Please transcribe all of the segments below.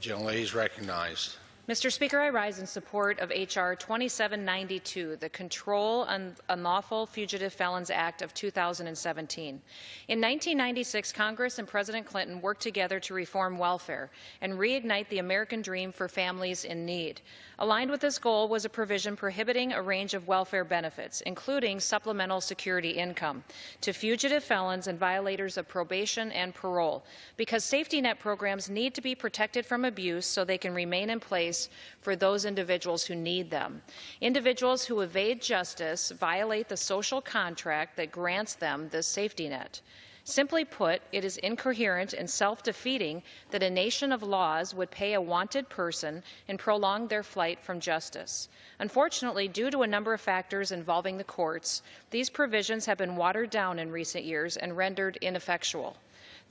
The gentlelady is recognized. Mr. Speaker, I rise in support of H.R. 2792, the Control on Unlawful Fugitive Felons Act of 2017. In 1996, Congress and President Clinton worked together to reform welfare and reignite the American dream for families in need. Aligned with this goal was a provision prohibiting a range of welfare benefits, including supplemental security income, to fugitive felons and violators of probation and parole, because safety net programs need to be protected from abuse so they can remain in place for those individuals who need them. Individuals who evade justice violate the social contract that grants them this safety net. Simply put, it is incoherent and self-defeating that a nation of laws would pay a wanted person and prolong their flight from justice. Unfortunately, due to a number of factors involving the courts, these provisions have been watered down in recent years and rendered ineffectual.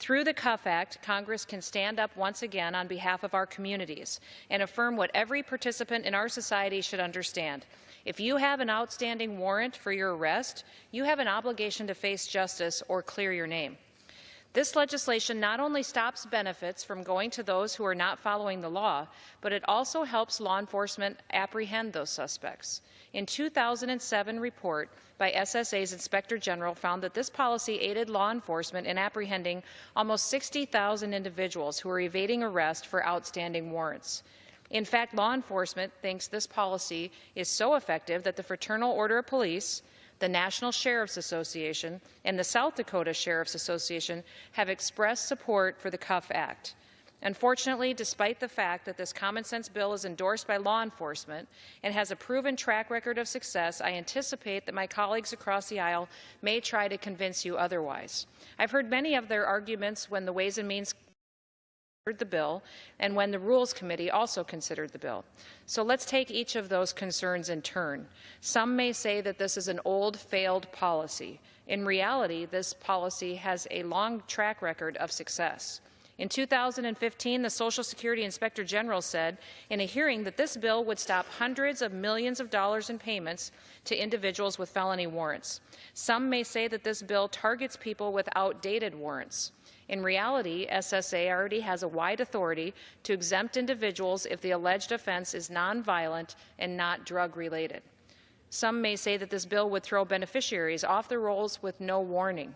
Through the CUF Act, Congress can stand up once again on behalf of our communities and affirm what every participant in our society should understand. If you have an outstanding warrant for your arrest, you have an obligation to face justice or clear your name. This legislation not only stops benefits from going to those who are not following the law, but it also helps law enforcement apprehend those suspects. In 2007 report by SSA's Inspector General found that this policy aided law enforcement in apprehending almost 60,000 individuals who are evading arrest for outstanding warrants. In fact, law enforcement thinks this policy is so effective that the Fraternal Order of Police, the National Sheriff's Association, and the South Dakota Sheriff's Association have expressed support for the CUF Act. Unfortunately, despite the fact that this common-sense bill is endorsed by law enforcement and has a proven track record of success, I anticipate that my colleagues across the aisle may try to convince you otherwise. I've heard many of their arguments when the Ways and Means the bill and when the Rules Committee also considered the bill. So let's take each of those concerns in turn. Some may say that this is an old, failed policy. In reality, this policy has a long track record of success. In 2015, the Social Security Inspector General said in a hearing that this bill would stop hundreds of millions of dollars in payments to individuals with felony warrants. Some may say that this bill targets people with outdated warrants. In reality, SSA already has a wide authority to exempt individuals if the alleged offense is nonviolent and not drug-related. Some may say that this bill would throw beneficiaries off the rolls with no warning.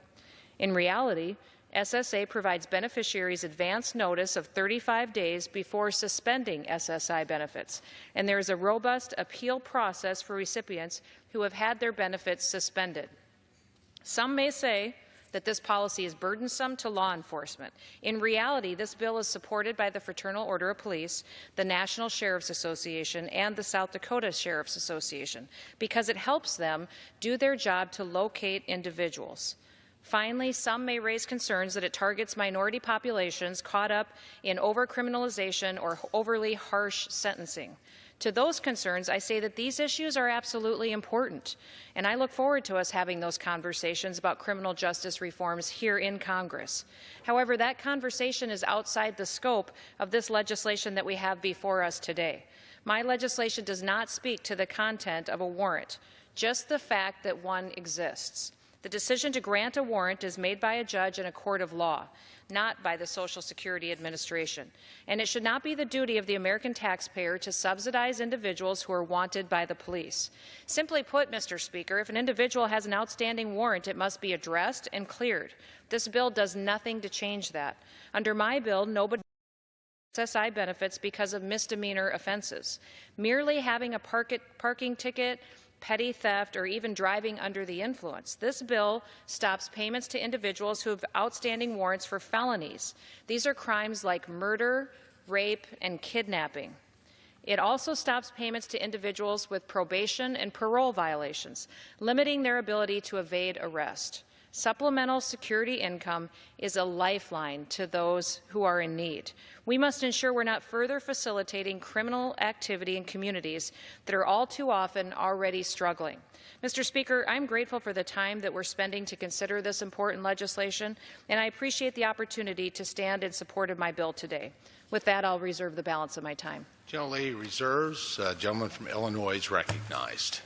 In reality, SSA provides beneficiaries advance notice of 35 days before suspending SSI benefits, and there is a robust appeal process for recipients who have had their benefits suspended. Some may say that this policy is burdensome to law enforcement. In reality, this bill is supported by the Fraternal Order of Police, the National Sheriff's Association, and the South Dakota Sheriff's Association, because it helps them do their job to locate individuals. Finally, some may raise concerns that it targets minority populations caught up in overcriminalization or overly harsh sentencing. To those concerns, I say that these issues are absolutely important, and I look forward to us having those conversations about criminal justice reforms here in Congress. However, that conversation is outside the scope of this legislation that we have before us today. My legislation does not speak to the content of a warrant, just the fact that one exists. The decision to grant a warrant is made by a judge in a court of law, not by the Social Security Administration. And it should not be the duty of the American taxpayer to subsidize individuals who are wanted by the police. Simply put, Mr. Speaker, if an individual has an outstanding warrant, it must be addressed and cleared. This bill does nothing to change that. Under my bill, nobody SSI benefits because of misdemeanor offenses. Merely having a parking ticket, petty theft, or even driving under the influence. This bill stops payments to individuals who have outstanding warrants for felonies. These are crimes like murder, rape, and kidnapping. It also stops payments to individuals with probation and parole violations, limiting their ability to evade arrest. Supplemental security income is a lifeline to those who are in need. We must ensure we're not further facilitating criminal activity in communities that are all too often already struggling. Mr. Speaker, I'm grateful for the time that we're spending to consider this important legislation, and I appreciate the opportunity to stand in support of my bill today. With that, I'll reserve the balance of my time. Gentlelady reserves. Gentleman from Illinois is recognized.